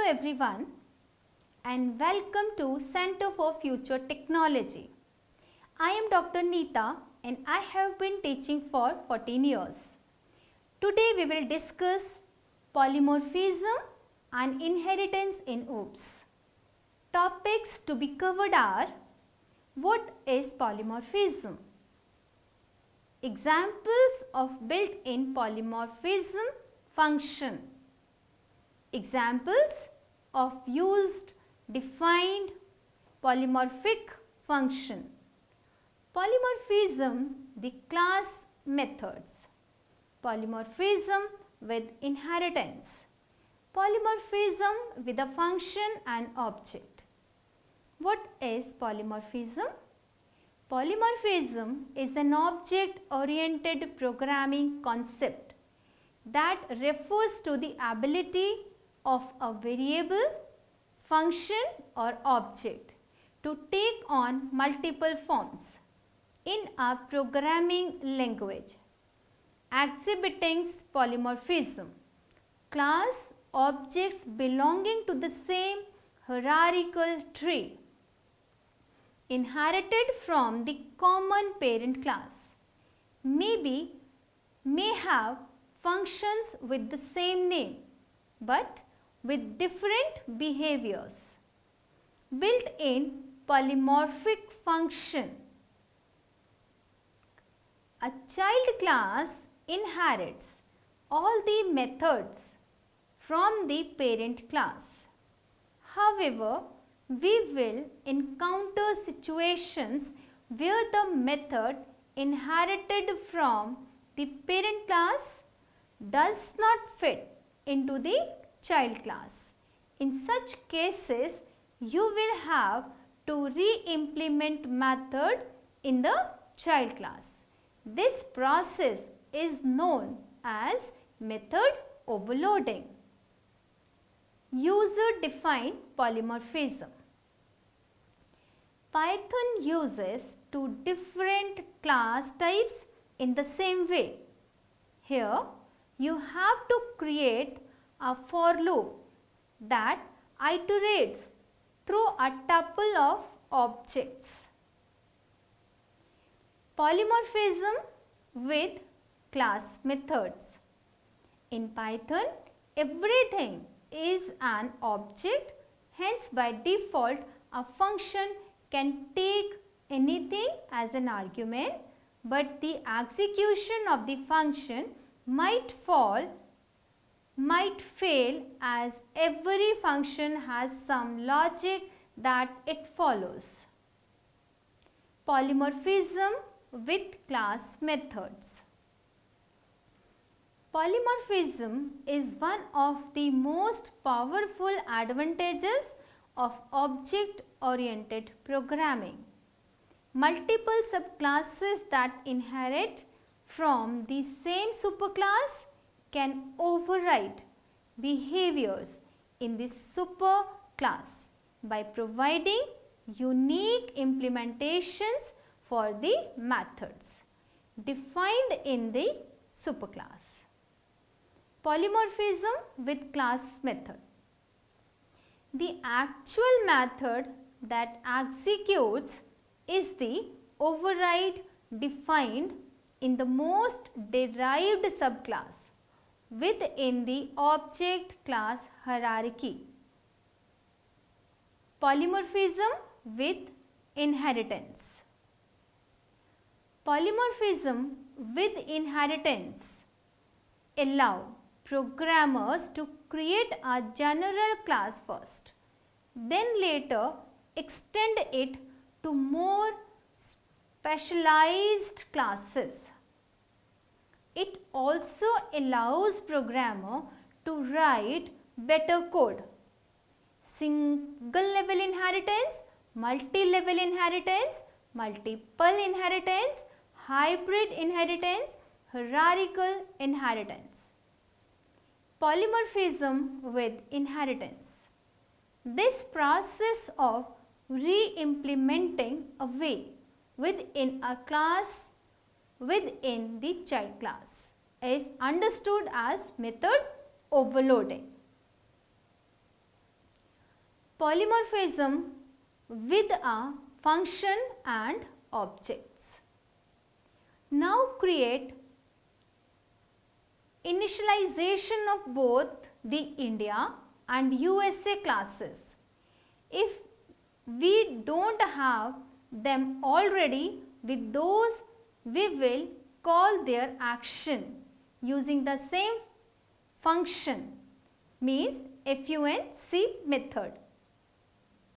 Hello everyone and welcome to Center for Future Technology. I am Dr. Neeta and I have been teaching for 14 years. Today we will discuss polymorphism and inheritance in OOPS. Topics to be covered are: what is polymorphism? Examples of built-in polymorphism function. Examples of used defined polymorphic function. Polymorphism, the class methods. Polymorphism with inheritance. Polymorphism with a function and object. What is polymorphism? Polymorphism is an object-oriented programming concept that refers to the ability of a variable, function or object to take on multiple forms in a programming language. Exhibiting polymorphism, class objects belonging to the same hierarchical tree inherited from the common parent class may have functions with the same name but with different behaviors. Built-in polymorphic function. A child class inherits all the methods from the parent class. However, we will encounter situations where the method inherited from the parent class does not fit into the child class. In such cases, you will have to re-implement method in the child class. This process is known as method overloading. User-defined polymorphism. Python uses two different class types in the same way. Here, you have to create a for loop that iterates through a tuple of objects. Polymorphism with class methods. In Python, everything is an object, hence by default a function can take anything as an argument, but the execution of the function might fail as every function has some logic that it follows. Polymorphism with class methods. Polymorphism is one of the most powerful advantages of object-oriented programming. Multiple subclasses that inherit from the same superclass can override behaviors in the superclass by providing unique implementations for the methods defined in the superclass. Polymorphism with class method. The actual method that executes is the override defined in the most derived subclass within the object class hierarchy. Polymorphism with inheritance. Polymorphism with inheritance allow programmers to create a general class first, then later extend it to more specialized classes. It also allows programmer to write better code. Single level inheritance, multi-level inheritance, multiple inheritance, hybrid inheritance, hierarchical inheritance. Polymorphism with inheritance. This process of re-implementing a way within a class within the child class is understood as method overloading. polymorphism with a function and objects. Now create initialization of both the India and USA classes. If we don't have them already with those, we will call their action using the same function, means FUNC method.